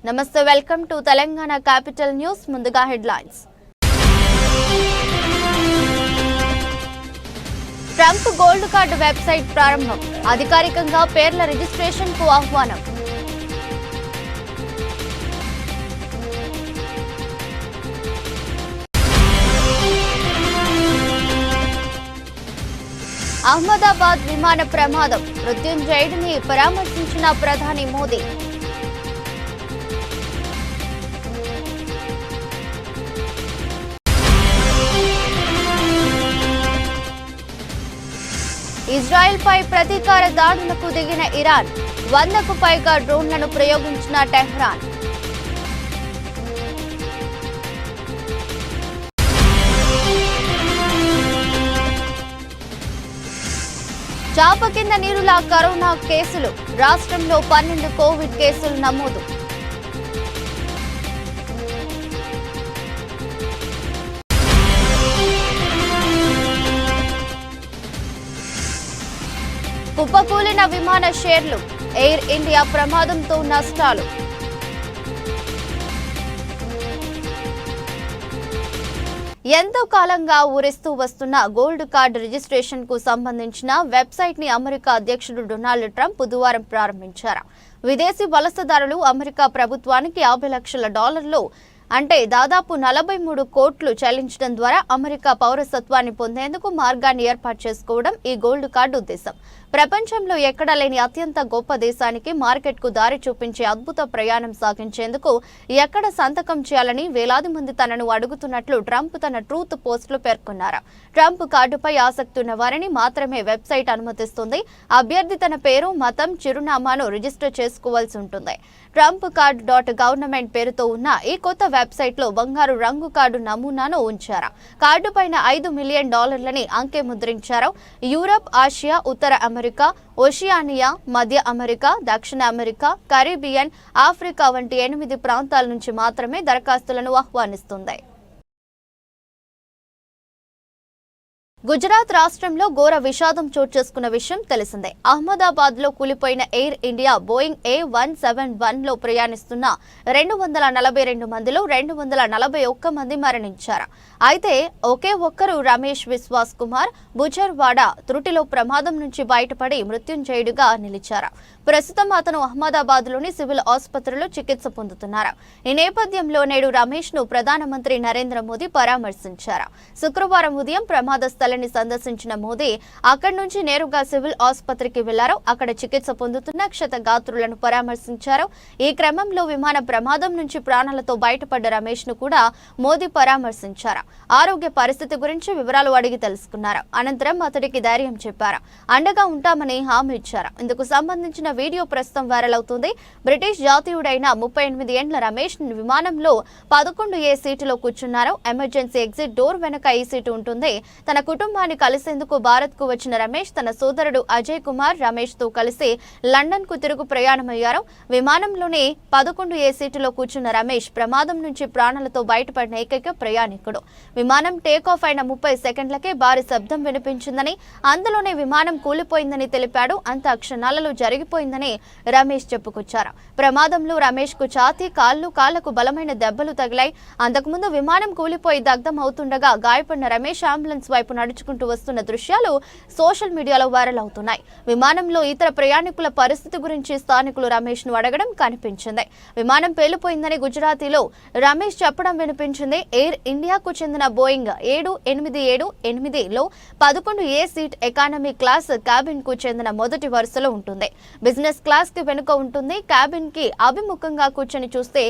నమస్తే welcome to Telangana capital news ముందుగా headlines Trump gold card website ప్రారంభం అధికారికంగా పేర్ల రిజిస్ట్రేషన్ కు ఆహ్వానం అహ్మదాబాద్ విమాన ప్రమాదం మృత్యుంజయుడిని పరామర్శించిన ప్రధాని మోదీ ఇజ్రాయెల్పై ప్రతీకార దాడులకు దిగిన ఇరాన్ 100కు పైగా డ్రోన్లను ప్రయోగించిన టెహ్రాన్ చాప కింద నీరులా కరోనా కేసులు రాష్ట్రంలో 12 కోవిడ్ కేసులు నమోదు కుప్పకూలిన విమాన షేర్లు ఎయిర్ ఇండియా ప్రమాదంతో నష్టాలు ఎంతో కాలంగా ఊరిస్తూ వస్తున్న గోల్డ్ కార్డు రిజిస్ట్రేషన్ కు సంబంధించిన వెబ్సైట్ ని అమెరికా అధ్యక్షుడు డొనాల్డ్ ట్రంప్ బుధవారం ప్రారంభించారు. విదేశీ వలసదారులు అమెరికా ప్రభుత్వానికి $50 లక్షలు అంటే దాదాపు 43 కోట్లు చెల్లించడం ద్వారా అమెరికా పౌరసత్వాన్ని పొందేందుకు మార్గాన్ని ఏర్పాటు చేసుకోవడం ఈ గోల్డ్ కార్డు ఉద్దేశం. ప్రపంచంలో ఎక్కడా లేని అత్యంత గొప్ప దేశానికి మార్కెట్కు దారి చూపించే అద్భుత ప్రయాణం సాగించేందుకు ఎక్కడ సంతకం చేయాలని వేలాది మంది తనను అడుగుతున్నట్లు ట్రంప్ తన ట్రూత్ పోస్టులో పేర్కొన్నారు. ట్రంప్ కార్డుపై ఆసక్తి ఉన్న వారిని మాత్రమే వెబ్సైట్ అనుమతిస్తుంది. అభ్యర్థి తన పేరు, మతం, చిరునామాను రిజిస్టర్ చేసుకోవాల్సి ఉంటుంది. ట్రంప్ కార్డు .గవర్నమెంట్ పేరుతో ఉన్న ఈ కొత్త వెబ్సైట్ లో బంగారు రంగు కార్డు నమూనాను ఉంచారు. కార్డు పైన $5 మిలియన్ అంకె ముద్రించారు. యూరప్, ఆసియా, ఉత్తర అమెరికా, ఓషియానియా, మధ్య అమెరికా, దక్షిణ అమెరికా, కరీబియన్, ఆఫ్రికా వంటి 8 ప్రాంతాల నుంచి మాత్రమే దరఖాస్తులను ఆహ్వానిస్తుంది. గుజరాత్ రాష్ట్రంలో ఘోర విషాదం చోటు చేసుకున్న విషయం తెలిసిందే. అహ్మదాబాద్ లో కూలిపోయిన ఎయిర్ ఇండియా బోయింగ్ A171 లో ప్రయాణిస్తున్న 242 మందిలో 241 మంది మరణించారు. అయితే ఒకే ఒక్కరు రమేష్ విశ్వాస్ కుమార్ బుజర్వాడ త్రుటిలో ప్రమాదం నుంచి బయటపడి మృత్యుంజయుడిగా నిలిచారు. ప్రస్తుతం అతను అహ్మదాబాద్ లోని సివిల్ ఆసుపత్రిలో చికిత్స పొందుతున్నారు. ఈ నేపథ్యంలో నేడు రమేష్ ను ప్రధానమంత్రి నరేంద్ర మోదీ పరామర్శించారు. శుక్రవారం ఉదయం ప్రమాద స్థలాన్ని సందర్శించిన మోదీ అక్కడి నుంచి నేరుగా సివిల్ ఆసుపత్రికి వెళ్లారు. అక్కడ చికిత్స పొందుతున్న క్షతగాత్రులను పరామర్శించారు. ఈ క్రమంలో విమాన ప్రమాదం నుంచి ప్రాణాలతో బయటపడ్డ రమేష్ ను కూడా మోదీ పరామర్శించారు. ఆరోగ్య పరిస్థితి గురించి వివరాలు అడిగి తెలుసుకున్నారు. అనంతరం అతడికి ధైర్యం చెప్పారు. అండగా ఉంటామని హామీ ఇచ్చారు. ఇందుకు సంబంధించిన వీడియో ప్రస్తుతం వైరల్ అవుతుంది. బ్రిటిష్ జాతీయుడైన 38 ఏండ్ల రమేష్ విమానంలో 11A సీటులో కూర్చున్నారు. ఎమర్జెన్సీ ఎగ్జిట్ డోర్ వెనుక ఈ సీటు ఉంటుంది. తన కుటుంబాన్ని కలిసేందుకు భారత్ కు వచ్చిన రమేష్ తన సోదరుడు అజయ్ కుమార్ రమేష్ తో కలిసి లండన్ కు తిరుగు ప్రయాణమయ్యారు. విమానంలోని 11A సీటులో కూర్చున్న రమేష్ ప్రమాదం నుంచి ప్రాణాలతో బయటపడిన ఏకైక ప్రయాణికుడు. విమానం టేకాఫ్ అయిన 30 సెకండ్లకే భారీ శబ్దం వినిపించిందని, అందులోనే విమానం కూలిపోయిందని తెలిపాడు. అంతా క్షణాలలో జరిగిపోయిందని రమేష్ చెప్పుకొచ్చారు. ప్రమాదంలో రమేష్ కు ఛాతీ, కాళ్లకు బలమైన దెబ్బలు తగిలాయి. అంతకుముందు విమానం కూలిపోయి దగ్ధం అవుతుండగా గాయపడిన రమేష్ అంబులెన్స్ వైపు నడుచుకుంటూ వస్తున్న దృశ్యాలు సోషల్ మీడియాలో వైరల్ అవుతున్నాయి. విమానంలో ఇతర ప్రయాణికుల పరిస్థితి గురించి స్థానికులు రమేష్ ను అడగడం కనిపించింది. విమానం పేలిపోయిందని గుజరాతీలో రమేష్ చెప్పడం వినిపించింది. ఎయిర్ ఇండియాకు చెందిన బోయింగ్ 787-8 లో 11A seat economy class cabin కు చెందిన మొదటి వరుసలో ఉంటుంది. బిజినెస్ క్లాస్ కి వెనుక ఉంటుంది. క్యాబిన్ కి అభిముఖంగా కూర్చొని చూస్తే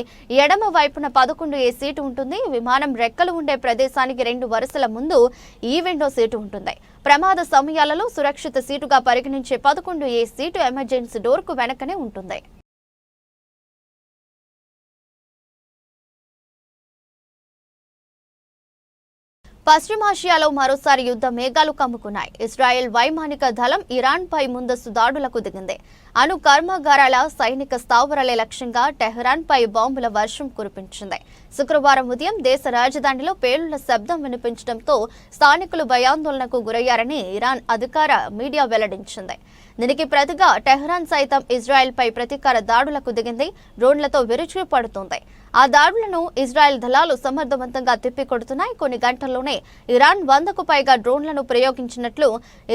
ఎడమ వైపున 11A సీటు ఉంటుంది. విమానం రెక్కలు ఉండే ప్రదేశానికి 2 వరుసల ముందు ఈ విండో సీటు ఉంటుంది. ప్రమాద సమయాలలో సురక్షిత సీటుగా పరిగణించే 11A సీటు ఎమర్జెన్సీ డోర్ కు వెనకనే ఉంటుంది. పశ్చిమాసియాలో మరోసారి యుద్ధ మేఘాలు కమ్ముకున్నాయి. ఇజ్రాయెల్ వైమానిక దళం ఇరాన్పై ముందస్తు దాడులకు దిగింది. అణు కర్మాగారాల సైనిక స్థావరాలే లక్ష్యంగా టెహ్రాన్పై బాంబుల వర్షం కురిపించింది. శుక్రవారం ఉదయం దేశ రాజధానిలో పేలుళ్ల శబ్దం వినిపించడంతో స్థానికులు భయాందోళనకు గురయ్యారని ఇరాన్ అధికార మీడియా వెల్లడించింది. దీనికి ప్రతిగా టెహ్రాన్ సైతం ఇజ్రాయెల్పై ప్రతీకార దాడులకు దిగింది. డ్రోన్లతో విరుచుకుపడుతోంది. ఆ దాడులను ఇజ్రాయెల్ దళాలు సమర్థవంతంగా తిప్పికొడుతున్నాయి. కొన్ని గంటల్లోనే ఇరాన్ 100కు పైగా డ్రోన్లను ప్రయోగించినట్లు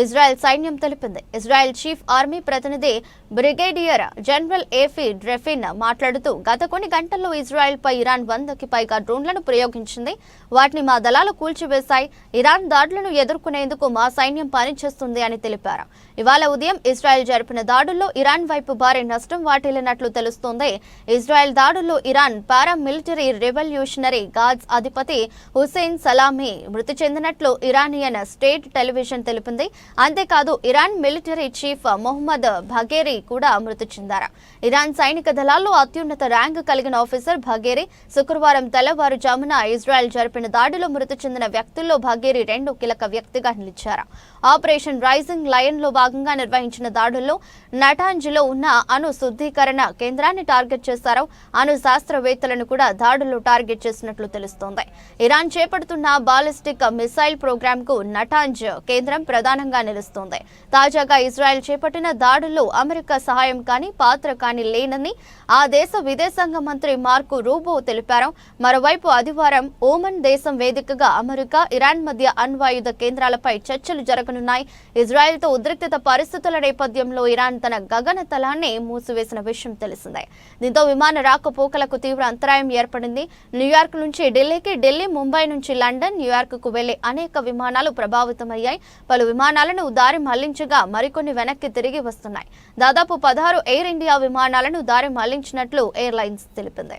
ఇజ్రాయెల్ సైన్యం తెలిపింది. ఇజ్రాయెల్ చీఫ్ ఆర్మీ ప్రతినిధి బ్రిగేడియర్ జనరల్ ఏఫీ డ్రెఫిన్ మాట్లాడుతూ, గత కొన్ని గంటల్లో ఇజ్రాయెల్పై ఇరాన్ 100కి పైగా డ్రోన్లను ప్రయోగించింది. వాటిని మా దళాలు కూల్చివేశాయి. ఇరాన్ దాడులను ఎదుర్కొనేందుకు మా సైన్యం పనిచేస్తుంది అని తెలిపారు. ఇవాళ ఉదయం ఇజ్రాయెల్ జరిపిన దాడుల్లో ఇరాన్ వైపు భారీ నష్టం వాటిల్లినట్లు తెలుస్తోంది. ఇజ్రాయెల్ దాడుల్లో ఇరాన్ పారామిలిటరీ రెవల్యూషనరీ గార్డ్స్ అధిపతి హుసేన్ సలామీ మృతి చెందినట్లు ఇరానియన్ స్టేట్ టెలివిజన్ తెలిపింది. అంతేకాదు ఇరాన్ మిలిటరీ చీఫ్ మొహమ్మద్ భగేరీ కూడా మృతి చెందారు. ఇరాన్ సైనిక దళాల్లో అత్యున్నత ర్యాంకు కలిగిన ఆఫీసర్ భగేరీ శుక్రవారం తెల్లవారుజామున ఇజ్రాయెల్ జరిపిన దాడిలో మృతి చెందిన వ్యక్తుల్లో భగేరీ 2 కీలక వ్యక్తిగా నిలిచారు. ఆపరేషన్ రైజింగ్ లయన్ లో భాగంగా నిర్వహించిన దాడుల్లో నటాంజ్లో ఉన్న అణు శుద్ధీకరణ కేంద్రాన్ని టార్గెట్ చేశారు. అణు శాస్త్రవేత్తలను కూడా దాడుల్లో టార్గెట్ చేసినట్లు తెలుస్తోంది. ఇరాన్ చేపడుతున్న బాలిస్టిక్ మిసైల్ ప్రోగ్రామ్ కు నటాంజ్ కేంద్రం ప్రధానంగా నిలుస్తోంది. తాజాగా ఇజ్రాయెల్ చేపట్టిన దాడుల్లో అమెరికా సహాయం కానీ పాత్ర కానీ లేనని ఆ దేశ విదేశాంగ మంత్రి మార్కో రూబో తెలిపారు. మరోవైపు ఆదివారం ఓమన్ దేశం వేదికగా అమెరికా ఇరాన్ మధ్య అణ్వాయుధ కేంద్రాలపై చర్చలు జరగనున్నాయి. ఇజ్రాయెల్తో ఉద్రిక్తత పరిస్థితుల నేపథ్యంలో ఇరాన్ తన గగనతలాన్ని మూసివేసిన విషయం తెలిసిందే. దీంతో విమాన రాకపోకలకు తీవ్ర అంతరాయం ఏర్పడింది. న్యూయార్క్ నుంచి ఢిల్లీకి, ఢిల్లీ ముంబై నుంచి లండన్, న్యూయార్క్కు వెళ్లే అనేక విమానాలు ప్రభావితమయ్యాయి. పలు విమానాలను దారి మళ్లించగా మరికొన్ని వెనక్కి తిరిగి వస్తున్నాయి. దాదాపు 16 ఎయిర్ ఇండియా విమానాలను దారి మళ్లించినట్లు ఎయిర్లైన్స్ తెలిపింది.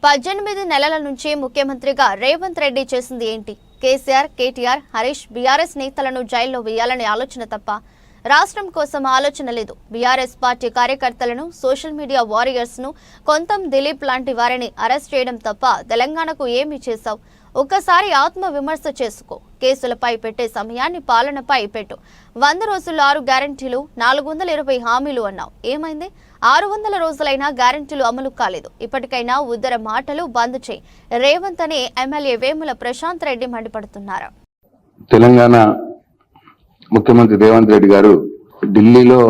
పద్దెనిమిది నెలల నుంచి ముఖ్యమంత్రిగా రేవంత్ రెడ్డి చేసింది ఏంటి? కేసీఆర్, కేటీఆర్, హరీష్, బీఆర్ఎస్ నేతలను జైల్లో వేయాలనే ఆలోచన తప్ప రాష్ట్రం కోసం ఆలోచన లేదు. బీఆర్ఎస్ పార్టీ కార్యకర్తలను, సోషల్ మీడియా వారియర్స్ ను, కొంతం దిలీప్ లాంటి వారిని అరెస్ట్ చేయడం తప్ప తెలంగాణకు ఏమి చేశావు? ఒక్కసారి ఆత్మ విమర్శ చేసుకో. కేసులపై పెట్టే సమయాన్ని పాలనపై పెట్టు. 100 రోజుల్లో 6 గ్యారంటీలు, 420 హామీలు అన్నావు. ఏమైంది? 600 రోజులైనా గ్యారంటీలు అమలు కాలేదు. ఇప్పటికైనా ఉద్దర మాటలు బంద్ చేయి. రేవంత్ అనే ఎమ్మెల్యే వేముల ప్రశాంత్ రెడ్డి మండిపడుతున్నారు. తెలంగాణ ముఖ్యమంత్రి రేవంత్ రెడ్డి గారు ఢిల్లీలో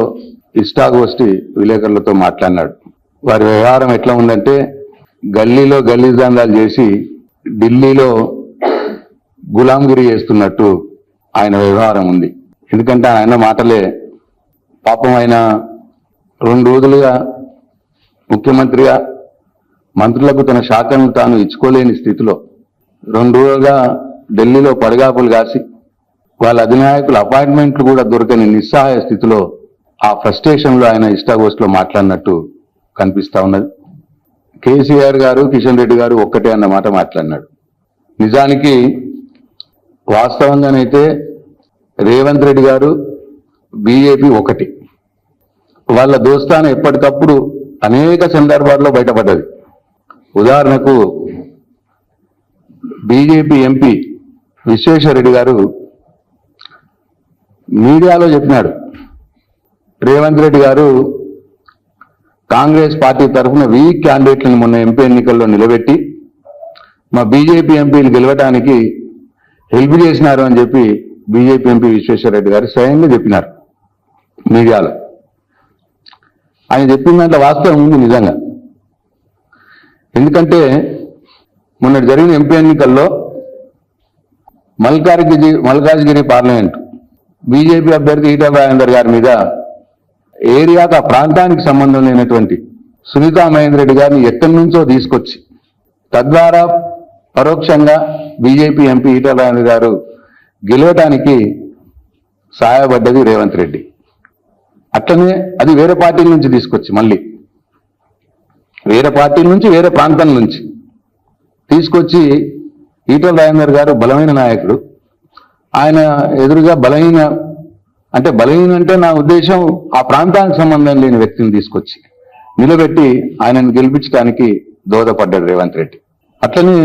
ఇష్టాగోష్ఠి విలేకరులతో మాట్లాడినాడు. వారి వ్యవహారం ఎట్లా ఉందంటే, గల్లీలో గల్లీజాందాలు చేసి ఢిల్లీలో గులాంగిరి చేస్తున్నట్టు ఆయన వ్యవహారం ఉంది. ఎందుకంటే ఆయన మాటలే పాపం. ఆయన 2 రోజులుగా ముఖ్యమంత్రిగా మంత్రులకు తన శాఖను తాను ఇచ్చుకోలేని స్థితిలో 2 రోజులుగా ఢిల్లీలో పడిగాపులు కాసి వాళ్ళ అధినాయకుల అపాయింట్మెంట్లు కూడా దొరకని నిస్సహాయ స్థితిలో ఆ ఫ్రస్ట్రేషన్లో ఆయన ఇష్టాగోష్ఠిలో మాట్లాడినట్టు కనిపిస్తా ఉన్నది. కేసీఆర్ గారు, కిషన్ రెడ్డి గారు ఒక్కటే అన్నమాట మాట్లాడినాడు. నిజానికి వాస్తవంగానైతే రేవంత్ రెడ్డి గారు, బీజేపీ ఒకటి. వాళ్ళ దోస్తాను ఎప్పటికప్పుడు అనేక సందర్భాల్లో బయటపడ్డది. ఉదాహరణకు బీజేపీ ఎంపీ విశ్వేశ్వరరెడ్డి గారు మీడియాలో చెప్పినాడు, రేవంత్ రెడ్డి గారు కాంగ్రెస్ పార్టీ తరఫున వీక్ క్యాండిడేట్లను మొన్న ఎంపీ ఎన్నికల్లో నిలబెట్టి మా బీజేపీ ఎంపీలు గెలవడానికి హెల్ప్ చేసినారు అని చెప్పి బీజేపీ ఎంపీ విశ్వేశ్వరరెడ్డి గారు స్వయంగా చెప్పినారు మీడియాలో. ఆయన చెప్పిన దాంట్లో వాస్తవం ఉంది నిజంగా. ఎందుకంటే మొన్న జరిగిన ఎంపీ ఎన్నికల్లో మల్కాజ్గిరి పార్లమెంట్ బీజేపీ అభ్యర్థి ఈటల రాజేందర్ గారి మీద ఏరియాకు, ఆ ప్రాంతానికి సంబంధం లేనటువంటి సునీతా మహేందర్ రెడ్డి గారిని ఎక్కడి నుంచో తీసుకొచ్చి తద్వారా పరోక్షంగా బీజేపీ ఎంపీ ఈటల రాజేందర్ గారు గెలవటానికి సహాయపడ్డది రేవంత్ రెడ్డి. అట్లనే అది వేరే పార్టీల నుంచి తీసుకొచ్చి, మళ్ళీ వేరే పార్టీల నుంచి, వేరే ప్రాంతం నుంచి తీసుకొచ్చి ఈటల రాజేందర్ గారు బలమైన నాయకుడు. ఆయన ఎదురుగా బలహీన అంటే నా ఉద్దేశం ఆ ప్రాంతానికి సంబంధం లేని వ్యక్తిని తీసుకొచ్చి నిలబెట్టి ఆయనను గెలిపించడానికి దోహదపడ్డాడు రేవంత్ రెడ్డి. అట్లనే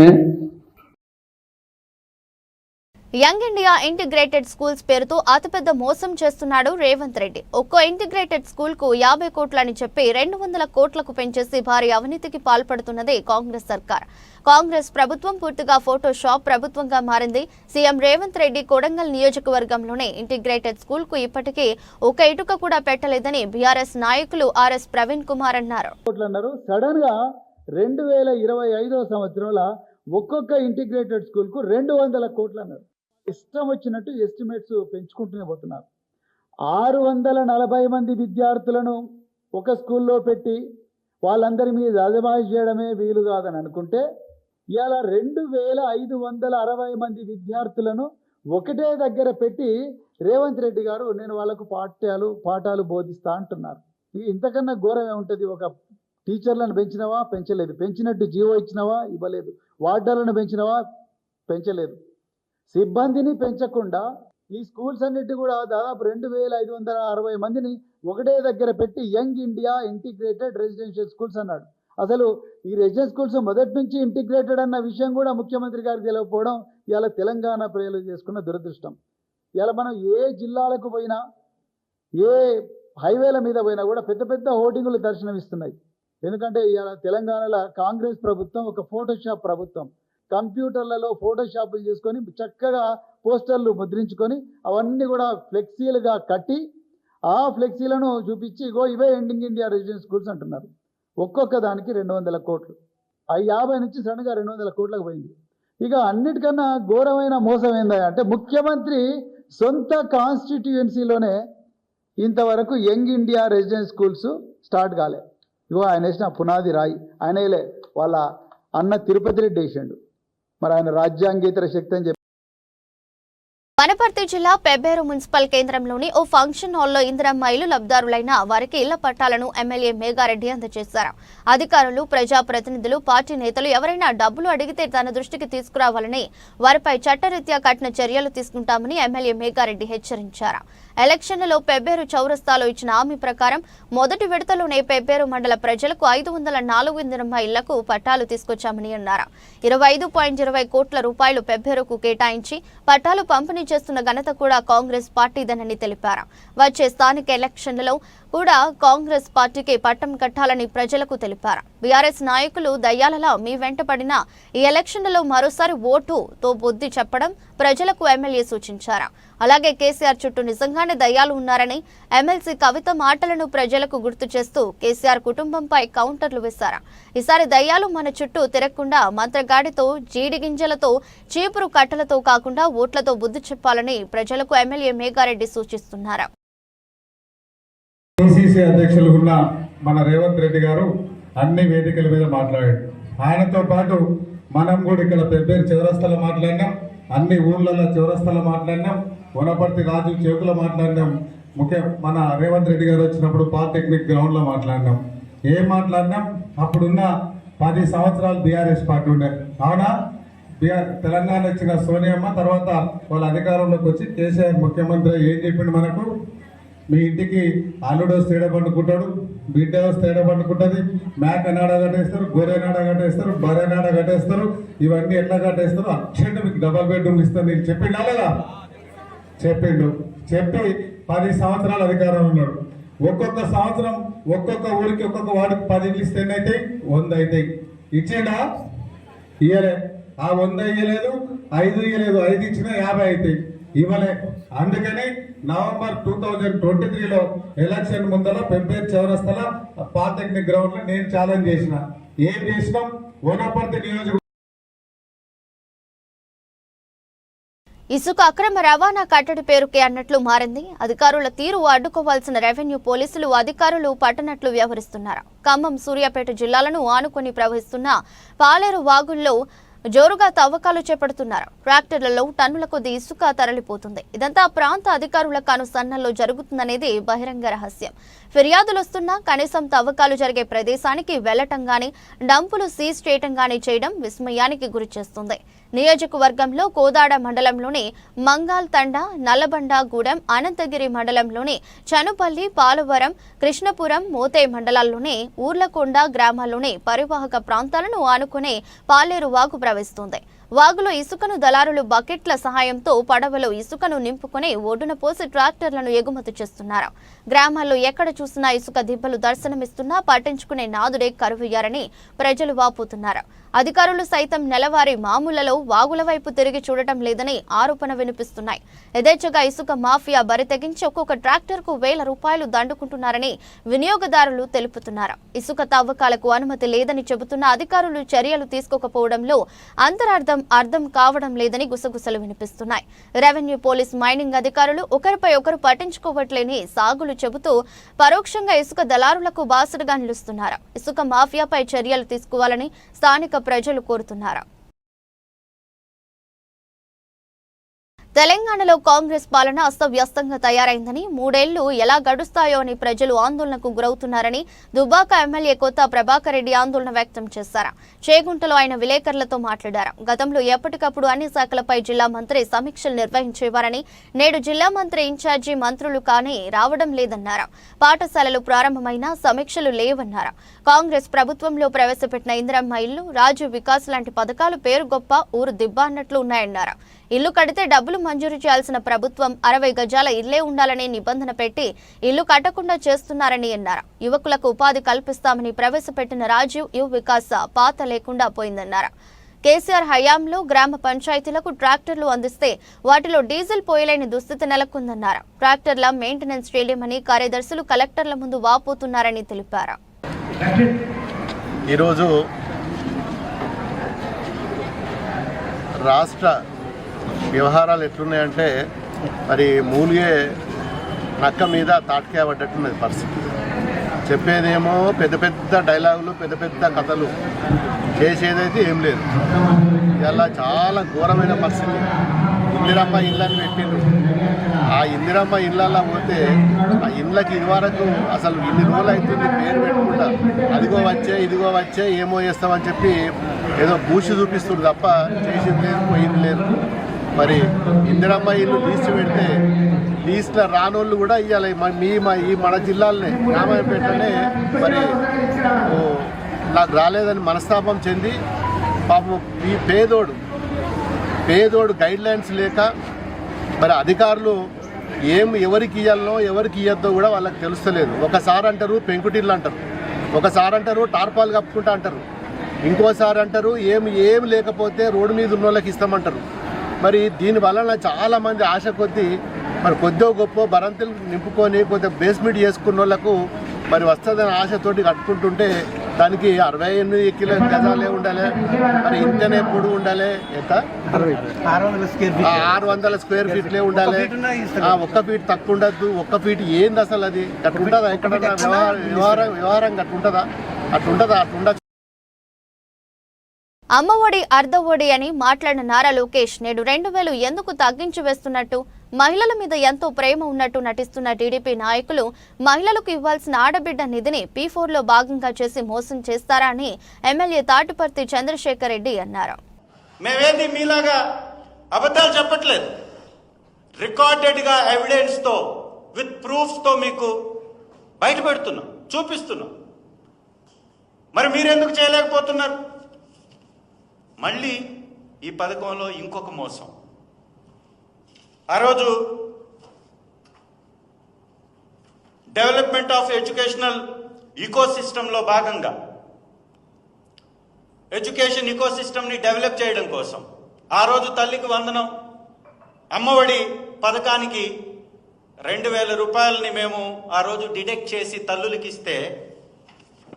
యంగ్ ఇండియా ఇంటిగ్రేటెడ్ స్కూల్స్ పేరుతో అతిపెద్ద మోసం చేస్తున్నాడు రేవంత్ రెడ్డి. ఒక్కో ఇంటిగ్రేటెడ్ స్కూల్ కు 50 కోట్లని చెప్పి 200 కోట్లకు పెంచేసి భారీ అవినీతికి పాల్పడుతున్నదే కాంగ్రెస్ సర్కార్. కాంగ్రెస్ ప్రభుత్వం పూర్తిగా ఫోటోషాప్ ప్రభుత్వంగా మారింది. సీఎం రేవంత్ రెడ్డి కొడంగల్ నియోజకవర్గంలోనే ఇంటిగ్రేటెడ్ స్కూల్ కు ఇప్పటికీ ఒక ఇటుక కూడా పెట్టలేదని బీఆర్ఎస్ నాయకులు ఆర్ఎస్ ప్రవీణ్ కుమార్ అన్నారు. సడన్ గా 2025వ సంవత్సరంలో ఒక్కొక్క ఇంటిగ్రేటెడ్ స్కూల్ కు 200 కోట్లు అన్నారు. ఇష్టం వచ్చినట్టు ఎస్టిమేట్స్ పెంచుకుంటూనే పోతున్నారు. 640 మంది విద్యార్థులను ఒక స్కూల్లో పెట్టి వాళ్ళందరి మీద అజమాయిష్ చేయడమే వీలు కాదని అనుకుంటే ఇవాళ 2560 మంది విద్యార్థులను ఒకటే దగ్గర పెట్టి రేవంత్ రెడ్డి గారు నేను వాళ్ళకు పాఠాలు బోధిస్తా అంటున్నారు. ఇంతకన్నా ఘోరమే ఉంటుంది. ఒక టీచర్లను పెంచినవా? పెంచలేదు. పెంచినట్టు జీవో ఇచ్చినవా? ఇవ్వలేదు. వార్డర్లను పెంచినవా? పెంచలేదు. సిబ్బందిని పెంచకుండా ఈ స్కూల్స్ అన్నిటి కూడా దాదాపు 2560 మందిని ఒకటే దగ్గర పెట్టి young India integrated residential schools అన్నాడు. అసలు ఈ రెసిడెన్షియల్ స్కూల్స్ మొదటి నుంచి ఇంటిగ్రేటెడ్ అన్న విషయం కూడా ముఖ్యమంత్రి గారికి తెలియకపోవడం ఇవాళ తెలంగాణ ప్రజలు చేసుకున్న దురదృష్టం. ఇవాళ మనం ఏ జిల్లాలకు పోయినా ఏ హైవేల మీద పోయినా కూడా పెద్ద పెద్ద హోర్డింగులు దర్శనమిస్తున్నాయి. ఎందుకంటే ఇవాళ తెలంగాణలో కాంగ్రెస్ ప్రభుత్వం ఒక ఫోటోషాప్ ప్రభుత్వం. కంప్యూటర్లలో ఫోటోషాపులు చేసుకొని చక్కగా పోస్టర్లు ముద్రించుకొని అవన్నీ కూడా ఫ్లెక్సీలుగా కట్టి ఆ ఫ్లెక్సీలను చూపించి ఇవే ఎండింగ్ ఇండియా రెసిడెన్షియల్ స్కూల్స్ అంటున్నారు. ఒక్కొక్క దానికి 200 కోట్లు. 50 నుంచి సడన్గా 200 కోట్లకు పోయింది. ఇక అన్నిటికన్నా ఘోరమైన మోసం ఏందంటే ముఖ్యమంత్రి సొంత కాన్స్టిట్యుయెన్సీలోనే ఇంతవరకు young India residential schools start కాలే. ఆయన వేసిన పునాది రాయి ఆయనలే వాళ్ళ అన్న తిరుపతి రెడ్డి వేసాడు. మరి ఆయన రాజ్యాంగేతర శక్తి అని చెప్పి వనపర్తి జిల్లా పెబ్బేరు మున్సిపల్ కేంద్రంలోని ఓ ఫంక్షన్ హాల్లో ఇందిరమ్మ ఇల్లు లబ్ధారులైన వారికి ఇళ్ల పట్టాలను ఎమ్మెల్యే మేఘారెడ్డి అందజేశారు. అధికారులు, ప్రజాప్రతినిధులు, పార్టీ నేతలు ఎవరైనా డబ్బులు అడిగితే తన దృష్టికి తీసుకురావాలని, వారిపై చట్టరీత్యా కఠిన చర్యలు తీసుకుంటామని ఎమ్మెల్యే మేఘారెడ్డి హెచ్చరించారు. ఎలక్షన్లలో పెబ్బేరు చౌరస్తాలో ఇచ్చిన హామీ ప్రకారం మొదటి విడతలోనే పెబ్బేరు మండల ప్రజలకు 504 ఇందిరమ్మ ఇళ్లకు పట్టాలు తీసుకొచ్చామని అన్నారు. 25.20 కోట్ల రూపాయలు పెబ్బేరుకు కేటాయించి పట్టాలు పంపిణీ చేస్తున్న ఘనత కూడా కాంగ్రెస్ పార్టీదనని తెలిపారు. వచ్చే స్థానిక ఎలక్షన్లలో కూడా కాంగ్రెస్ పార్టీకి పట్టం కట్టాలని ప్రజలకు తెలిపారు. బీఆర్ఎస్ నాయకులు దయ్యాలలా మీ వెంట పడిన ఈ ఎలక్షన్లలో మరోసారి ఓటుతో బుద్ధి చెప్పడం ప్రజలకు ఎమ్మెల్యే సూచించారు. అలాగే కేసీఆర్ చుట్టూ నిజంగానే దయ్యాలు ఉన్నారని ఎమ్మెల్సీ కవిత మాటలను ప్రజలకు గుర్తు చేస్తూ కేసీఆర్ కుటుంబంపై కౌంటర్లు వేశారు. ఈసారి దయ్యాలు మన చుట్టూ తిరగకుండా మంత్రగాడితో, జీడి గింజలతో, చీపురు కట్టలతో కాకుండా ఓట్లతో బుద్ధి చెప్పాలని ప్రజలకు ఎమ్మెల్యే మేఘారెడ్డి సూచిస్తున్నారు. ఏసీసీ అధ్యక్షులు ఉన్న మన రేవంత్ రెడ్డి గారు అన్ని వేదికల మీద మాట్లాడాడు. ఆయనతో పాటు మనం కూడా ఇక్కడ పెబ్బేరు చౌరస్తాలో మాట్లాడినాం, అన్ని ఊర్లలో చౌరస్తాలో మాట్లాడినాం, వనపర్తి రాజు చేకులో మాట్లాడినాం. మన రేవంత్ రెడ్డి గారు వచ్చినప్పుడు పాలిటెక్నిక్ గ్రౌండ్లో మాట్లాడినాం. ఏం మాట్లాడినాం? అప్పుడున్న 10 సంవత్సరాలు బీఆర్ఎస్ పార్టీ ఉండే, అవునా? తెలంగాణ వచ్చిన సోనియమ్మ తర్వాత వాళ్ళ అధికారంలోకి వచ్చి కేసీఆర్ ముఖ్యమంత్రి ఏం చెప్పిండు మనకు? మీ ఇంటికి అల్లుడు వస్తే ఏడ పండుకుంటాడు, బిడ్డ వస్తే ఏడ పండుకుంటుంది, మేక నాడ కట్టేస్తారు, గొర్రె నాడ కట్టేస్తారు, బర్రె నాడ కట్టేస్తారు, ఇవన్నీ ఎట్లా కట్టేస్తారు, అక్షంత మీకు డబల్ బెడ్రూమ్ ఇస్తారు. నీకు చెప్పిండా లేదా? చెప్పిండు. చెప్పి 10 సంవత్సరాలు అధికారం ఉన్నాడు. ఒక్కొక్క సంవత్సరం ఒక్కొక్క ఊరికి ఒక్కొక్క వాడికి 10 ఇళ్ళు ఇస్తే ఎన్నైతాయి? 100 అవుతాయి. ఇచ్చిండా? ఇయ్యలే. ఆ 100 ఇయ్యలేదు, 5 ఇయ్యలేదు. 5 ఇచ్చినా 50 అవుతాయి. ఇవ్వలే. అందుకని నవంబర్ 2023లో ఎలక్షన్ ముందర పెబ్బేరు చౌరస్తాలో పాలిటెక్నిక్ గ్రౌండ్ లో నేను ఛాలెంజ్ చేసిన. ఏం చేసినాం? వనపర్తి నియోజకవర్గం ఇసుక అక్రమ రవాణా కట్టడి పేరుకే అన్నట్లు మారింది. అధికారుల తీరు అడ్డుకోవాల్సిన రెవెన్యూ పోలీసులు అధికారులు పట్టనట్లు వ్యవహరిస్తున్నారు. ఖమ్మం, సూర్యాపేట జిల్లాలను ఆనుకొని ప్రవహిస్తున్న పాలేరు వాగుల్లో జోరుగా తవ్వకాలు చేపడుతున్నారు. ట్రాక్టర్లలో టన్నుల కొద్ది ఇసుక తరలిపోతుంది. ఇదంతా ప్రాంత అధికారుల కనుసన్నల్లో జరుగుతుందనేది బహిరంగ రహస్యం. ఫిర్యాదులు వస్తున్నా కనీసం తవ్వకాలు జరిగే ప్రదేశానికి వెళ్లటం గానీ, డంపులు సీజ్ చేయటం గానీ చేయడం విస్మయానికి గురి చేస్తుంది. నియోజకవర్గంలో కోదాడ మండలంలోని మంగాల్ తండ, నల్లబండ గూడెం, అనంతగిరి మండలంలోని చనుపల్లి, పాలవరం, కృష్ణపురం, మోతే మండలాల్లోని ఊర్లకొండ గ్రామాల్లోని పరివాహక ప్రాంతాలను ఆనుకునే పాలేరు వాగు ప్రవహిస్తుంది. వాగులో ఇసుకను దళారులు బకెట్ల సహాయంతో పడవలో ఇసుకను నింపుకుని ఒడ్డున పోసి ట్రాక్టర్లను ఎగుమతి చేస్తున్నారు. గ్రామాల్లో ఎక్కడ చూసినా ఇసుక దిబ్బలు దర్శనమిస్తున్నా పట్టించుకునే నాదుడే కరువయ్యారని ప్రజలు వాపోతున్నారు. అధికారులు సైతం నెలవారీ మామూలలో వాగుల వైపు తిరిగి చూడటం లేదని ఆరోపణ వినిపిస్తున్నాయి. యథేచ్ఛగా ఇసుక మాఫియా బరితెగించి ఒక్కొక్క ట్రాక్టర్కు ₹1000 దండుకుంటున్నారని వినియోగదారులు తెలుపుతున్నారు. ఇసుక తవ్వకాలకు అనుమతి లేదని చెబుతున్న అధికారులు చర్యలు తీసుకోకపోవడంలో అర్థం కావడం లేదని గుసగుసలు వినిపిస్తున్నాయి. రెవెన్యూ, పోలీస్, మైనింగ్ అధికారులు ఒకరిపై ఒకరు పట్టించుకోవట్లేని సాగులు చెబుతూ పరోక్షంగా ఇసుక దళారులకు బాసటగా నిలుస్తున్నారు. ఇసుక మాఫియాపై చర్యలు తీసుకోవాలని స్థానిక ప్రజలు కోరుతున్నారు. తెలంగాణలో కాంగ్రెస్ పాలన అస్తవ్యస్తంగా తయారైందని, 3 ఏళ్లు ఎలా గడుస్తాయో అని ప్రజలు ఆందోళనకు గురవుతున్నారని దుబ్బాక ఎమ్మెల్యే కొత్త ప్రభాకర్ రెడ్డి ఆందోళన వ్యక్తం చేశారు. చేగుంటలో ఆయన విలేకరులతో మాట్లాడారు. గతంలో ఎప్పటికప్పుడు అన్ని శాఖలపై జిల్లా మంత్రి సమీక్షలు నిర్వహించేవారని, నేడు జిల్లా మంత్రి ఇన్ఛార్జి మంత్రులు కానీ రావడం లేదన్నారు. పాఠశాలలు ప్రారంభమైన సమీక్షలు లేవన్నారు. కాంగ్రెస్ ప్రభుత్వంలో ప్రవేశపెట్టిన ఇందిరమ్మ ఇల్లు, రాజీవ్ వికాస్ లాంటి పథకాలు పేరు గొప్ప, ఊరు దిబ్బ అన్నట్లు ఉన్నాయన్నారు. ఇల్లు కడితే డబ్బులు మంజూరు చేయాల్సిన ప్రభుత్వం 60 గజాల ఇల్లే ఉండాలనే నిబంధన పెట్టి ఇల్లు కట్టకుండా చేస్తున్నారని అన్నారు. యువకులకు ఉపాధి కల్పిస్తామని ప్రవేశపెట్టిన రాజీవ్ యువ వికాస్ పాత లేకుండా పోయిందన్నారు. కేసీఆర్ హయాంలో గ్రామ పంచాయతీలకు ట్రాక్టర్లు అందిస్తే వాటిలో డీజిల్ పోయలేని దుస్థితి నెలకొందన్నారు. ట్రాక్టర్ల మెయింటెనెన్స్ చేయలేమని కార్యదర్శులు కలెక్టర్ల ముందు వాపోతున్నారని తెలిపారు. ఈరోజు రాష్ట్ర వ్యవహారాలు ఎట్లున్నాయంటే మరి మూలిగే నక్క మీద తాటికాయ పడ్డట్టున్నది పరిస్థితి. చెప్పేదేమో పెద్ద పెద్ద డైలాగులు, పెద్ద పెద్ద కథలు, చేసేదైతే ఏం లేదు. ఇలా చాలా ఘోరమైన పరిస్థితి. ఇందిరమ్మ ఇళ్ళని పెట్టిండ్రు. ఆ ఇందిరమ్మ ఇళ్ళల్లో పోతే ఆ ఇళ్ళకి ఇదివరకు అసలు ఇన్ని రోజులు అవుతుంది పేరు పెట్టుకుంటా ఇదిగో వచ్చే ఏమో చేస్తామని చెప్పి ఏదో బూసి చూపిస్తుంది తప్ప చేసింది లేదు, పోయింది లేదు. మరి ఇందిరమ్మ ఇల్లు లీస్ట్ పెడితే లీస్ట్లో రానోళ్ళు కూడా ఇవ్వాలి. ఈ మన జిల్లాలనే రామాయపేటనే మరి నాకు రాలేదని మనస్తాపం చెంది పాపం ఈ పేదోడు గైడ్ లైన్స్ లేక మరి అధికారులు ఎవరికి ఇవ్వాలనో ఎవరికి ఇవ్వద్దో కూడా వాళ్ళకి తెలుస్తలేదు. ఒకసారి అంటారు పెంకుటిల్లు అంటారు, ఒకసారి అంటారు టార్పాలు కప్పుకుంటా అంటారు, ఇంకోసారి అంటారు ఏం లేకపోతే రోడ్డు మీద ఉన్న వాళ్ళకి ఇస్తామంటారు. మరి దీనివలన చాలామంది ఆశ కొద్దీ మరి కొద్దో గొప్ప బరంతులు నింపుకొని కొద్దిగా బేస్మెంట్ చేసుకున్న వాళ్ళకు మరి వస్తుందని ఆశతోటి కట్టుకుంటుంటే దానికి 68 గజాలే ఉండాలి. మరి ఇంతనే ఎప్పుడు ఉండాలి? ఎంత 600 స్క్వేర్ ఫీట్లే ఉండాలి. 1 ఫీట్ తక్కువ ఉండద్దు. 1 ఫీట్ ఏంది అసలు? అది అట్లుంటుందా? ఎక్కడన్నా వ్యవహారం అట్లుంటుందా? అట్లుండదు. అమ్మఒడి, అర్ధఒడి అని మాట్లాడిన నారా లోకేష్ నేడు 2000 ఎందుకు తగ్గించి వేస్తున్నట్టు, మహిళల మీద ఎంతో ప్రేమ ఉన్నట్టు నటిస్తున్న టీడీపీ నాయకులు మహిళలకు ఇవ్వాల్సిన ఆడబిడ్డ నిధిని P4లో భాగంగా చేసి మోసం చేస్తారా అని ఎమ్మెల్యే తాటిపర్తి చంద్రశేఖర్ రెడ్డి అన్నారు. మేమేది మీలాగా అబద్ధాలు చెప్పట్లేదు. రికార్డెడ్గా ఎవిడెన్స్తో విత్ ప్రూఫ్స్తో మీకు బయట పెడుతున్నాం, చూపిస్తున్నాం. మరి మీరెందుకు చేయలేకపోతున్నారు? మళ్ళీ ఈ పథకంలో ఇంకొక మోసం. ఆ రోజు డెవలప్మెంట్ ఆఫ్ ఎడ్యుకేషనల్ ఈకోసిస్టంలో భాగంగా ఎడ్యుకేషన్ ఈకోసిస్టమ్ని డెవలప్ చేయడం కోసం ఆ రోజు తల్లికి వందనం అమ్మఒడి పథకానికి ₹2000 మేము ఆ రోజు డిడక్ట్ చేసి తల్లులకి ఇస్తే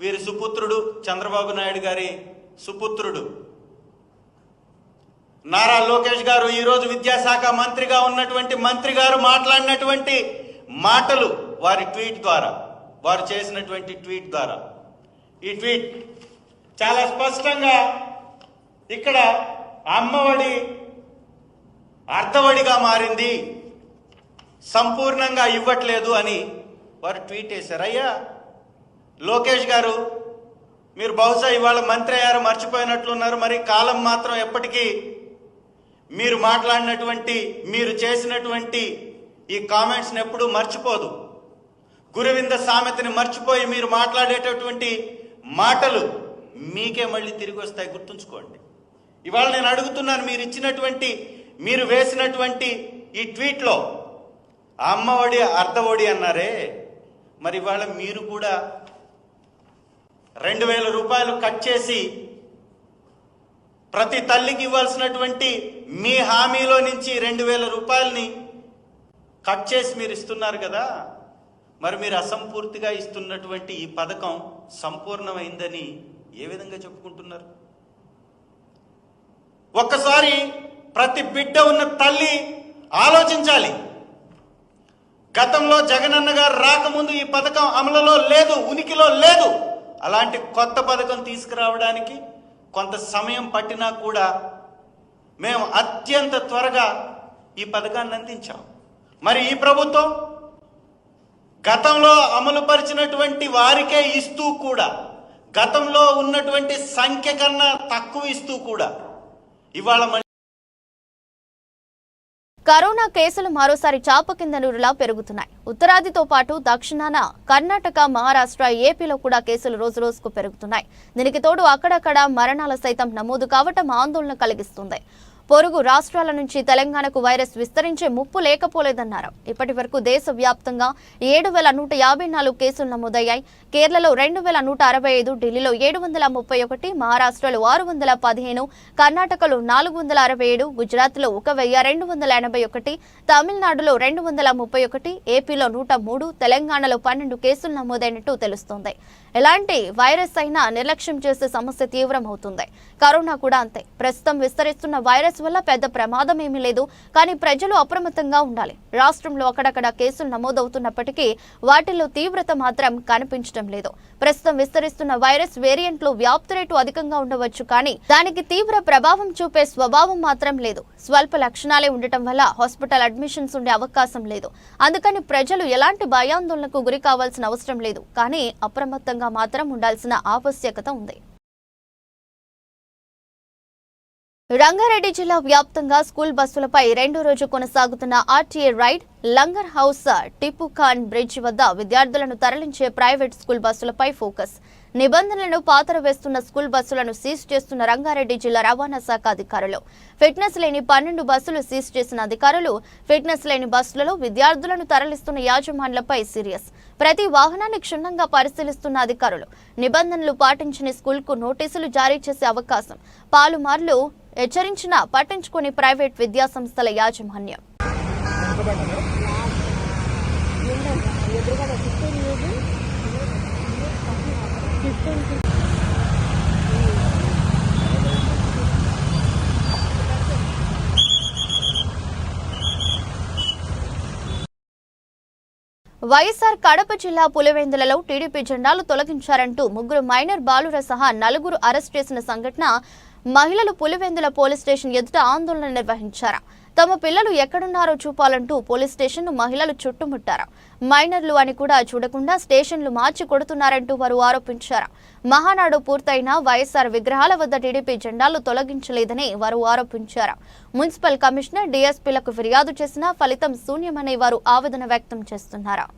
వీరి సుపుత్రుడు చంద్రబాబు నాయుడు గారి సుపుత్రుడు నారా లోకేష్ గారు ఈరోజు విద్యాశాఖ మంత్రిగా ఉన్నటువంటి మంత్రి గారు మాట్లాడినటువంటి మాటలు వారి ట్వీట్ ద్వారా, వారు చేసినటువంటి ట్వీట్ ద్వారా, ఈ ట్వీట్ చాలా స్పష్టంగా ఇక్కడ అమ్మఒడి అర్ధవడిగా మారింది, సంపూర్ణంగా ఇవ్వట్లేదు అని వారు ట్వీట్ చేశారు. అయ్యా లోకేష్ గారు, మీరు బహుశా ఇవాళ మంత్రి అయ్యారు, మర్చిపోయినట్లున్నారు. మరి కాలం మాత్రం ఎప్పటికీ మీరు మాట్లాడినటువంటి, మీరు చేసినటువంటి ఈ కామెంట్స్ని ఎప్పుడూ మర్చిపోదు. గురువింద సామెతని మర్చిపోయి మీరు మాట్లాడేటటువంటి మాటలు మీకే మళ్ళీ తిరిగి వస్తాయి, గుర్తుంచుకోండి. ఇవాళ నేను అడుగుతున్నాను, మీరు వేసినటువంటి ఈ ట్వీట్లో అమ్మఒడి అర్ధఒడి అన్నారే, మరి ఇవాళ మీరు కూడా 2000 రూపాయలు కట్ చేసి ప్రతి తల్లికి ఇవ్వాల్సినటువంటి మీ హామీలో నుంచి 2000 రూపాయలని కట్ చేసి మీరు ఇస్తున్నారు కదా. మరి మీరు అసంపూర్తిగా ఇస్తున్నటువంటి ఈ పథకం సంపూర్ణమైందని ఏ విధంగా చెప్పుకుంటున్నారు? ఒక్కసారి ప్రతి బిడ్డ ఉన్న తల్లి ఆలోచించాలి. గతంలో జగనన్న గారు రాకముందు ఈ పథకం అమలులో లేదు, ఉనికిలో లేదు. అలాంటి కొత్త పథకం తీసుకురావడానికి కొంత సమయం పట్టినా కూడా మేము అత్యంత త్వరగా ఈ పథకాన్ని అందించాం. మరి ఈ ప్రభుత్వం గతంలో అమలు పరిచినటువంటి వారికే ఇస్తూ కూడా, గతంలో ఉన్నటువంటి సంఖ్య కన్నా తక్కువ ఇస్తూ కూడా ఇవాళ కరోనా కేసులు మరోసారి చాప కింద నీరులా పెరుగుతున్నాయి. ఉత్తరాదితో పాటు దక్షిణాన కర్ణాటక, మహారాష్ట్ర, ఏపీలో కూడా కేసులు రోజురోజుకు పెరుగుతున్నాయి. దీనికి తోడు అక్కడక్కడ మరణాలు సైతం నమోదు కావటం ఆందోళన కలిగిస్తుంది. పొరుగు రాష్ట్రాల నుంచి తెలంగాణకు వైరస్ విస్తరించే ముప్పు లేకపోలేదన్నారు. ఇప్పటి వరకు దేశవ్యాప్తంగా 7154 కేసులు నమోదయ్యాయి. కేరళలో 2165, ఢిల్లీలో 731, మహారాష్ట్రలో 615, కర్ణాటకలో 467, గుజరాత్లో 1281, తమిళనాడులో 231, ఏపీలో 103, తెలంగాణలో 12 కేసులు నమోదైనట్టు తెలుస్తోంది. ఎలాంటి వైరస్ అయినా నిర్లక్ష్యం చేసే సమస్య తీవ్రమవుతుంది. కరోనా కూడా అంతే. ప్రస్తుతం విస్తరిస్తున్న వైరస్ వల్ల పెద్ద ప్రమాదం ఏమీ లేదు, కానీ ప్రజలు అప్రమత్తంగా ఉండాలి. రాష్ట్రంలో అక్కడక్కడ కేసులు నమోదవుతున్నప్పటికీ వాటిల్లో తీవ్రత మాత్రం కనిపించడం లేదు. ప్రస్తుతం విస్తరిస్తున్న వైరస్ వేరియంట్లు వ్యాప్తి రేటు అధికంగా ఉండవచ్చు, కానీ దానికి తీవ్ర ప్రభావం చూపే స్వభావం మాత్రం లేదు. స్వల్ప లక్షణాలే ఉండటం వల్ల హాస్పిటల్ అడ్మిషన్స్ ఉండే అవకాశం లేదు. అందుకని ప్రజలు ఎలాంటి భయాందోళనకు గురి కావాల్సిన అవసరం లేదు, కానీ అప్రమత్తంగా మాత్రం ఉండాల్సిన ఆవశ్యకత ఉంది. రంగారెడ్డి జిల్లా వ్యాప్తంగా స్కూల్ బస్సులపై రెండో రోజు కొనసాగుతున్న RTA raid. Langar House, Tipu Khan bridge వద్ద విద్యార్థులను తరలించే ప్రైవేట్ స్కూల్ బస్సులపై ఫోకస్. నిబంధనలను పాతర వేస్తున్న స్కూల్ బస్సులను సీజ్ చేస్తున్న రంగారెడ్డి జిల్లా రవాణా శాఖ అధికారులు. ఫిట్నెస్ లేని 12 బస్సులు సీజ్ చేసిన అధికారులు. ఫిట్నెస్ లేని బస్సులలో విద్యార్థులను తరలిస్తున్న యాజమాన్యాలపై సీరియస్. ప్రతి వాహనాన్ని క్షుణ్ణంగా పరిశీలిస్తున్న అధికారులు. నిబంధనలు పాటించని స్కూల్కు నోటీసులు జారీ చేసే అవకాశం. పాలుమార్లు హెచ్చరించినా పట్టించుకుని ప్రైవేట్ విద్యాసంస్థల యాజమాన్యం. వైఎస్ఆర్ కడప జిల్లా పులివెందులలో టీడీపీ జెండాలు తొలగించారంటూ 3 మైనర్ బాలుర సహా 4 అరెస్ట్ చేసిన సంఘటన. మహిళలు పులివెందుల పోలీస్ స్టేషన్ ఎదుట ఆందోళన నిర్వహించారు. తమ పిల్లలు ఎక్కడున్నారో చూపాలంటూ పోలీస్ స్టేషన్ను మహిళలు చుట్టుముట్టారు. మైనర్లు అని కూడా చూడకుండా స్టేషన్లు మార్చి కొడుతున్నారంటూ వారు ఆరోపించారు. మహానాడు పూర్తయినా వైఎస్ఆర్ విగ్రహాల వద్ద టీడీపీ జెండాలు తొలగించలేదని వారు ఆరోపించారు. మున్సిపల్ కమిషనర్, డీఎస్పీలకు ఫిర్యాదు చేసినా ఫలితం శూన్యమని వారు ఆవేదన వ్యక్తం చేస్తున్నారు.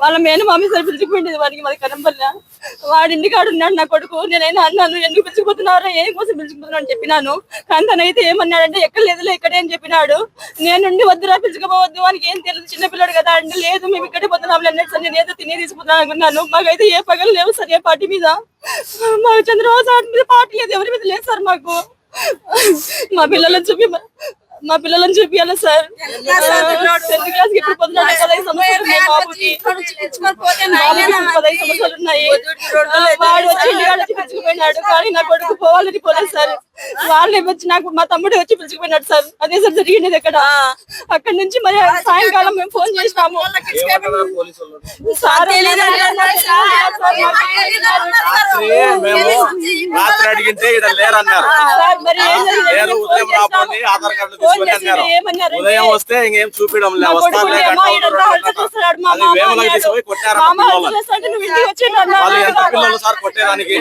వాళ్ళ మేనమామి సరి పిలిచిపోయింది వాడికి, మాది కరంపల్లి. వాడి ఇంటికాడు ఉన్నాడు నా కొడుకు. నేనైనా అన్నాను, ఎందుకు పిలిచిపోతున్నారో, ఏం కోసం పిలిచిపోతున్నా అని చెప్పినాను. కానీ తనైతే ఏమన్నాడంటే ఎక్కడ లేదులే ఇక్కడే అని చెప్పినాడు. నేనుండి వద్దురా పిలుచుకోవద్దు, వానికి ఏం తెలియదు, చిన్నపిల్లాడు కదా అండి. లేదు మేము ఇక్కడే పోతున్నాం అన్నట్టు సార్, నేను ఏదో తినే తీసుకున్నాను అనుకున్నాను. మాకైతే ఏ పగలు లేవు సార్, ఏ పార్టీ మీద. మాకు చంద్రబాబు సార్ మీద పార్టీ లేదు, ఎవరి మీద లేదు సార్. మాకు మా పిల్లలను చూపియాలి సార్. 10th క్లాస్ ఇప్పుడు 15 సంవత్సరాలు ఉన్నాయి బాబుకి. 15 సంవత్సరాలు ఉన్నాయి. వాడు వచ్చి ఇంటికాడ పిలుచుకుపోయినాడు, కానీ నా కొడుకు పోవాలని పోలేదు సార్. వాళ్ళే వచ్చి నాకు మా తమ్ముడే వచ్చి పిలుచుకుపోయినాడు సార్. అదే సార్ జరిగింది అక్కడ. అక్కడి నుంచి మరి సాయంకాలం మేము ఫోన్ చేసినాము. ఉదయం వస్తే ఇంకేం చూపించడం పిల్లలు సార్ కొట్టేదానికి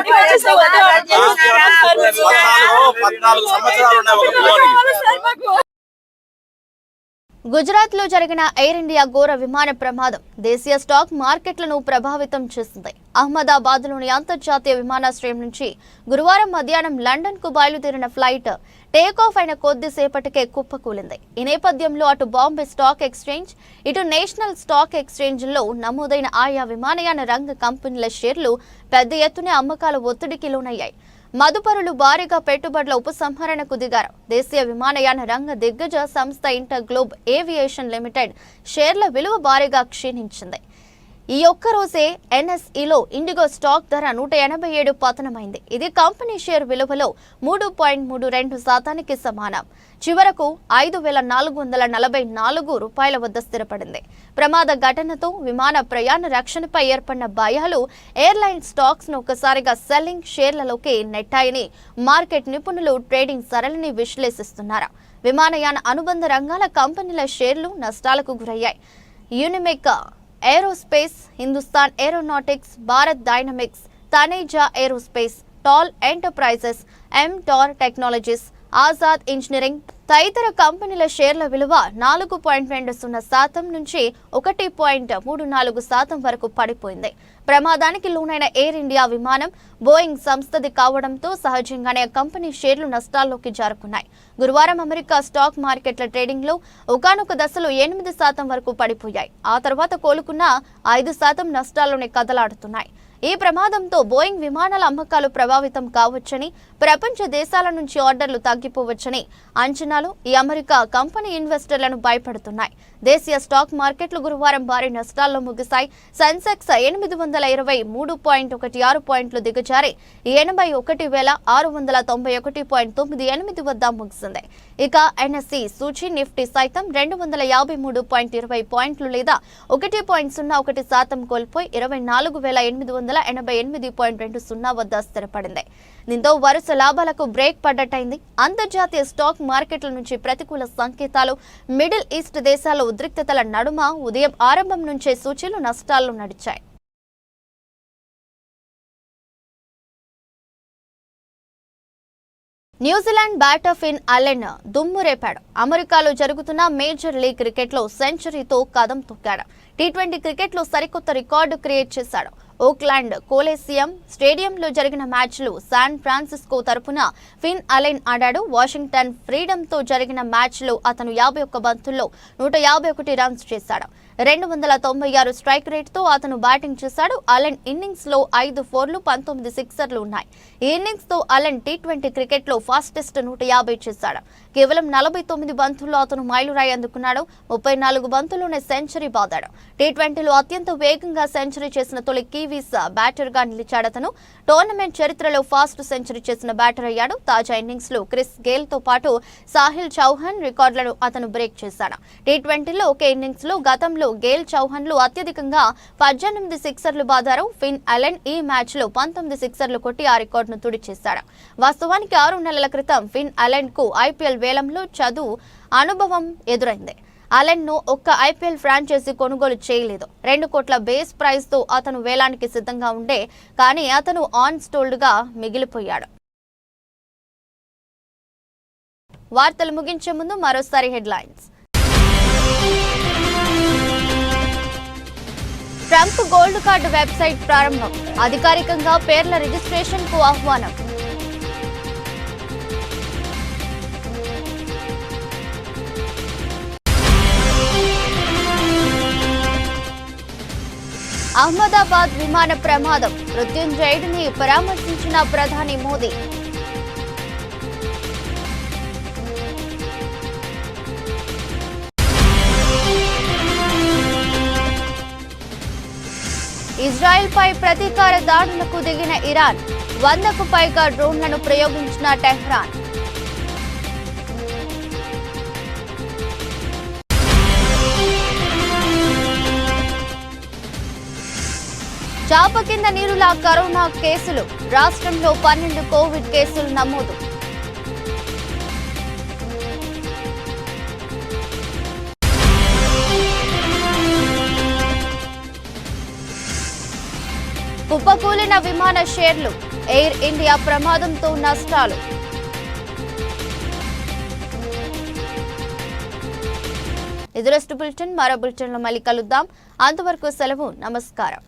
14, 14 సంవత్సరాలు ఉన్నాయి ఒక పిల్లోనికి. గుజరాత్ లో జరిగిన ఎయిర్ ఇండియా ఘోర విమాన ప్రమాదం దేశీయ స్టాక్ మార్కెట్లను ప్రభావితం చేసింది. అహ్మదాబాద్ లోని అంతర్జాతీయ విమానాశ్రయం నుంచి గురువారం మధ్యాహ్నం లండన్ కు బయలుదేరిన ఫ్లైట్ టేకాఫ్ అయిన కొద్దిసేపటికే కుప్పకూలింది. ఈ నేపథ్యంలో అటు బాంబే స్టాక్ ఎక్స్చేంజ్, ఇటు నేషనల్ స్టాక్ ఎక్స్చేంజ్లో నమోదైన ఆయా విమానయాన రంగ కంపెనీల షేర్లు పెద్ద ఎత్తున అమ్మకాల ఒత్తిడికి లోనయ్యాయి. మదుపరులు భారీగా పెట్టుబడుల ఉపసంహరణకు దిగారు. దేశీయ విమానయాన రంగ దిగ్గజ సంస్థ ఇంటర్ గ్లోబ్ ఏవియేషన్ లిమిటెడ్ షేర్ల విలువ భారీగా క్షీణించింది. ఈ ఒక్క రోజే ఎన్ఎస్ఈలో ఇండిగో స్టాక్ ధర 187 పతనమైంది. ఇది కంపెనీ షేర్ విలువలో 3.32% సమానం. చివరకు 5,444 రూపాయల వద్ద స్థిరపడింది. ప్రమాద ఘటనతో విమాన ప్రయాణ రక్షణపై ఏర్పడిన భయాలు ఎయిర్లైన్ స్టాక్స్ ను ఒక్కసారిగా సెల్లింగ్ షేర్లలోకి నెట్టాయని మార్కెట్ నిపుణులు ట్రేడింగ్ సరళిని విశ్లేషిస్తున్నారు. విమానయాన అనుబంధ రంగాల కంపెనీల షేర్లు నష్టాలకు గురయ్యాయి. Unimech aerospace, Hindustan aeronautics, Bharat dynamics, Taneja aerospace, TAL enterprises, MTAR technologies, Azad engineering తదితర కంపెనీల షేర్ల విలువ 4.20% నుంచి 1.34% వరకు పడిపోయింది. ప్రమాదానికి లోనైన ఎయిర్ ఇండియా విమానం బోయింగ్ సంస్థది కావడంతో సహజంగానే కంపెనీ షేర్లు నష్టాల్లోకి జారుకున్నాయి. గురువారం అమెరికా స్టాక్ మార్కెట్ల ట్రేడింగ్లో ఒకానొక దశలో 8% వరకు పడిపోయాయి. ఆ తర్వాత కోలుకున్న 5% నష్టాల్లోనే కదలాడుతున్నాయి. ఈ ప్రమాదంతో బోయింగ్ విమానాల అమ్మకాలు ప్రభావితం కావచ్చని, ప్రపంచ దేశాల నుంచి ఆర్డర్లు తగ్గిపోవచ్చని అంచనాలు ఈ అమెరికా కంపెనీ ఇన్వెస్టర్లను భయపడుతున్నాయి. దేశీయ స్టాక్ మార్కెట్లు గురువారం భారీ నష్టాల్లో ముగిశాయి. సెన్సెక్స్ 823.16 పాయింట్లు దిగజారి 81,691.98 వద్ద ముగిసింది. ఇక ఎన్ఎస్ఈ సూచీ నిఫ్టీ సైతం 253.20 పాయింట్లు లేదా 1.01% కోల్పోయి 24,888.20 వద్ద స్థిరపడింది. దీంతో వరుస లాభాలకు బ్రేక్ పడ్డట్టయింది. అంతర్జాతీయ స్టాక్ మార్కెట్ల నుంచి ప్రతికూల సంకేతాలు, మిడిల్ ఈస్ట్ దేశాల ఉద్రిక్తతల నడుమ ఉదయం ఆరంభం నుంచే సూచీలు నష్టాల్లో నడిచాయి. న్యూజిలాండ్ బ్యాటర్ ఫిన్ అలెన్ దుమ్ము రేపాడు. అమెరికాలో జరుగుతున్న మేజర్ లీగ్ క్రికెట్లో సెంచరీతో కదం తొక్కాడు. టీ20 క్రికెట్లో సరికొత్త రికార్డు క్రియేట్ చేశాడు. ఓక్లాండ్ కోలేసియం స్టేడియంలో జరిగిన మ్యాచ్లో శాన్ ఫ్రాన్సిస్కో తరపున ఫిన్ అలెన్ ఆడాడు. వాషింగ్టన్ ఫ్రీడమ్తో జరిగిన మ్యాచ్లో అతను 51 బంతుల్లో 151 రన్స్ చేశాడు. 296 స్ట్రైక్ రేట్తో అతను బ్యాటింగ్ చేశాడు. అలెన్ ఇన్నింగ్స్లో 5 4లు 19 సిక్సర్లు ఉన్నాయి. ఈ ఇన్నింగ్స్తో అలెన్ టీ20 క్రికెట్లో ఫాస్టెస్ట్ 150 చేశాడు. కేవలం 49 బంతుల్లో అతను మైలురాయి అందుకున్నాడు. 34 బంతుల్లోనే సెంచరీ బాదాడు. టీ20లో అత్యంత వేగంగా సెంచరీ చేసిన తొలి కివీస్ బ్యాటర్గా నిలిచాడతను. టోర్నమెంట్ చరిత్రలో ఫాస్ట్ సెంచరీ చేసిన బ్యాటర్ అయ్యాడు. తాజా ఇన్నింగ్స్లో క్రిస్ గేల్తో పాటు సాహిల్ చౌహాన్ రికార్డులను అతను బ్రేక్ చేశాడు. టీ20లో ఒకే ఇన్నింగ్స్లో గతంలో గేల్ చౌహాన్లు అత్యధికంగా 18 సిక్సర్లు బాదారు. ఫిన్ అలెన్ ఈ మ్యాచ్లో 19 సిక్సర్లు కొట్టి ఆ రికార్డును తుడిచేశాడు. వాస్తవానికి 6 నెలల క్రితం ఫిన్ అలెన్ కు ఐపీఎల్ వేలంలో అనుభవం ఎదురైంది. అలెన్ ను ఒక్క ఐపీఎల్ ఫ్రాంచైజీ కొనుగోలు చేయలేదు. 2 కోట్ల బేస్ ప్రైజ్ తో అతను వేలానికి సిద్ధంగా ఉండే కానీ అతను ఆన్ స్టోల్డ్ గా మిగిలిపోయాడు. వార్తలు ముగించే ముందు మరోసారి headlines. Trump gold card website ప్రారంభం. అధికారికంగా పేర్ల రిజిస్ట్రేషన్ కు ఆహ్వానం. అహ్మదాబాద్ విమాన ప్రమాదం. మృత్యుంజయుడిని పరామర్శించిన ప్రధాని మోదీ. ఇజ్రాయెల్పై ప్రతీకార దాడులకు దిగిన ఇరాన్. 100కు పైగా డ్రోన్లను ప్రయోగించిన టెహ్రాన్. చాప కింద నీరులా కరోనా కేసులు. రాష్ట్రంలో 12 కోవిడ్ కేసులు నమోదు. కుప్పకూలిన విమాన షేర్లు. ఎయిర్ ఇండియా ప్రమాదంతో నష్టాలు. ఇది రెస్ట్ బులెటిన్. మరో బులెటిన్లో మళ్ళీ కలుద్దాం. అంతవరకు సెలవు. నమస్కారం.